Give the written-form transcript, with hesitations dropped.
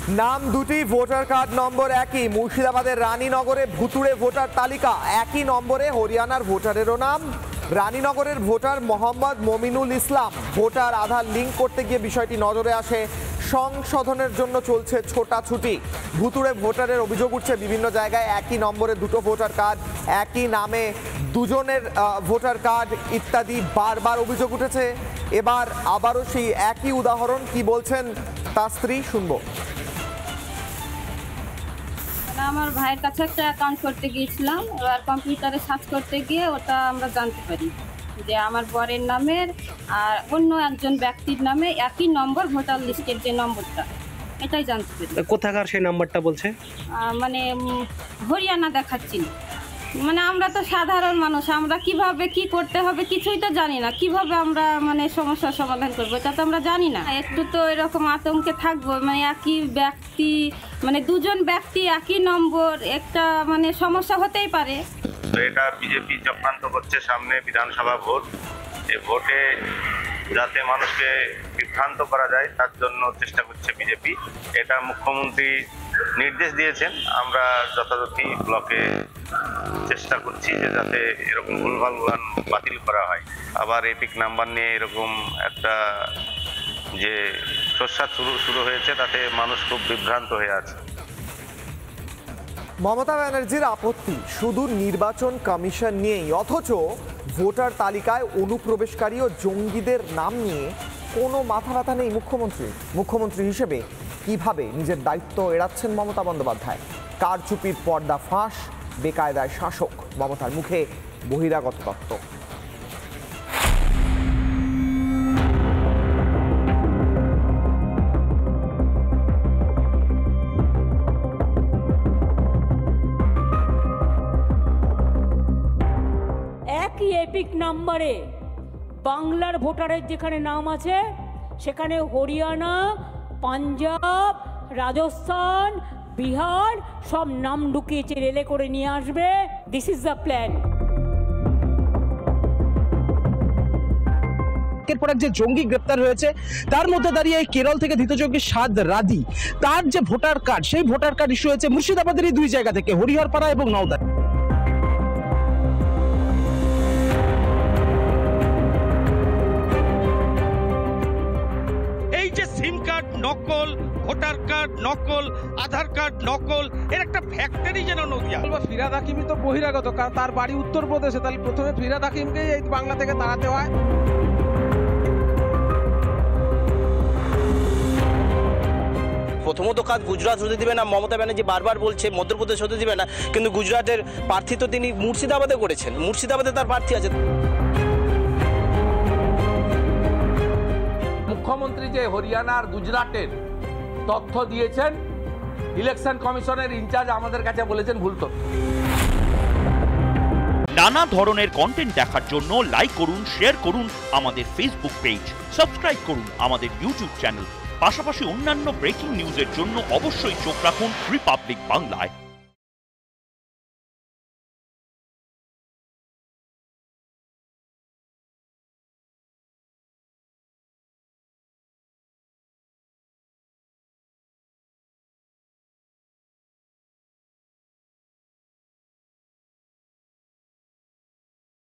নাম দুটি, voter card নম্বর একই। মুর্শিদাবাদের রানীনগরে ভুতুড়ে ভোটার তালিকা, একই নম্বরে হরিয়ানার ভোটারেরও নাম। রানীনগরের ভোটার মোহাম্মদ মমিনুল ইসলাম। ভোটার আধার লিঙ্ক করতে গিয়ে বিষয়টি নজরে আসে। সংশোধনের জন্য চলছে ছোটাছুটি। ভুতুড়ে ভোটারের অভিযোগ উঠছে বিভিন্ন জায়গায়। একই নম্বরে দুটো ভোটার কার্ড, একই নামে দুজনের ভোটার কার্ড ইত্যাদি বারবার অভিযোগ উঠেছে। এবার আবারও সেই একই উদাহরণ। কি বলছেন তার স্ত্রী, শুনবো। আমার ভাইয়ের কাছে একটা অ্যাকাউন্ট করতে গিয়েছিলাম, এবার কম্পিউটারে সার্চ করতে গিয়ে ওটা আমরা জানতে পারি যে আমার বরের নামের আর অন্য একজন ব্যক্তির নামে একই নম্বর, ভোটার লিস্টের যে নম্বরটা, এটাই জানতে পারি। কোথাকার সেই নাম্বারটা বলছে? মানে হরিয়ানা দেখাচ্ছিল। মানে আমরা তো সাধারণ মানুষ, আমরা কিভাবে কি করতে হবে কিছুই তো জানি না। কিভাবে আমরা মানে সমস্যার সমাধান করবো এটা তো আমরা জানি না। একটু তো এরকম আতঙ্কে থাকবো, মানে একই ব্যক্তি, মানে দুজন ব্যক্তি একই নম্বর, একটা মানে সমস্যা হতেই পারে। এটা বিজেপি চক্রান্ত করছে। সামনে বিধানসভা ভোট, এই ভোটে যাতে মানুষকে বিভ্রান্ত করা যায় তার জন্য চেষ্টা করছে বিজেপি। এটা মুখ্যমন্ত্রী নির্দেশ দিয়েছেন, আমরা যথাযথ ব্লকে চেষ্টা করছি যে যাতে এরকম ভুলভাল বাতিল করা হয়। আবার এপিক নাম্বার নিয়ে এরকম একটা যে সোচ্চার শুরু হয়েছে, তাতে মানুষ খুব বিভ্রান্ত হয়ে আছে। মমতা ব্যানার্জির আপত্তি শুধু নির্বাচন কমিশন নিয়েই, অথচ ভোটার তালিকায় অনুপ্রবেশকারী ও জঙ্গিদের নাম নিয়ে কোনো মাথা ব্যথা নেই মুখ্যমন্ত্রী হিসেবে কিভাবে নিজের দায়িত্ব এড়াচ্ছেন মমতা বন্দ্যোপাধ্যায়। কারচুপির পর্দা ফাঁস, বেকায়দায় শাসক, মমতার মুখে বহিরাগত তত্ত্ব। একই এপিক নাম্বারে বাংলার ভোটারের যেখানে নাম আছে সেখানে হরিয়ানা, পাঞ্জাব, রাজস্থান, বিহার সব নাম ঢুকিয়েছে, রেলে করে নিয়ে আসবে। This is the plan. এরপর যে জঙ্গি গ্রেপ্তার হয়েছে, তার মধ্যে দাঁড়িয়ে কেরল থেকে ধৃতযজ্ঞী সাদ রাদি, তার যে ভোটার কার্ড, সেই ভোটার কার্ড ইস্যু হয়েছে মুর্শিদাবাদেরই দুই জায়গা থেকে, হরিহরপাড়া এবং নওদা। এই যে সিম কার্ড নকল, ভোটার কার্ড নকল, আধার কার্ড নকল, এর একটা ফ্যাক্টরি যেন নদিয়া। ফিরাদ হাকিমি তো বহিরাগত, কারণ তার বাড়ি উত্তরপ্রদেশে, তাহলে প্রথমে ফিরাদ হাকিমকে এই বাংলা থেকে তাড়াতে হয়। প্রথমত কাজ গুজরাট হতে দিবে না, মমতা ব্যানার্জি বারবার বলছে মধ্যপ্রদেশ হতে দিবে না, কিন্তু গুজরাটের প্রার্থী তো তিনি মুর্শিদাবাদে করেছেন, মুর্শিদাবাদে তার প্রার্থী আছে। মুখ্যমন্ত্রী যে হরিয়ানা আর গুজরাটের তথ্য দিয়েছেন, ইলেকশন কমিশনের ইনচার্জ আমাদের কাছে বলেছেন ভুল তথ্য। নানা ধরনের কন্টেন্ট দেখার জন্য লাইক করুন, শেয়ার করুন আমাদের ফেসবুক পেজ, সাবস্ক্রাইব করুন আমাদের ইউটিউব চ্যানেল। পাশাপাশি অন্যান্য ব্রেকিং নিউজের জন্য অবশ্যই চোখ রাখুন রিপাবলিক বাংলায়।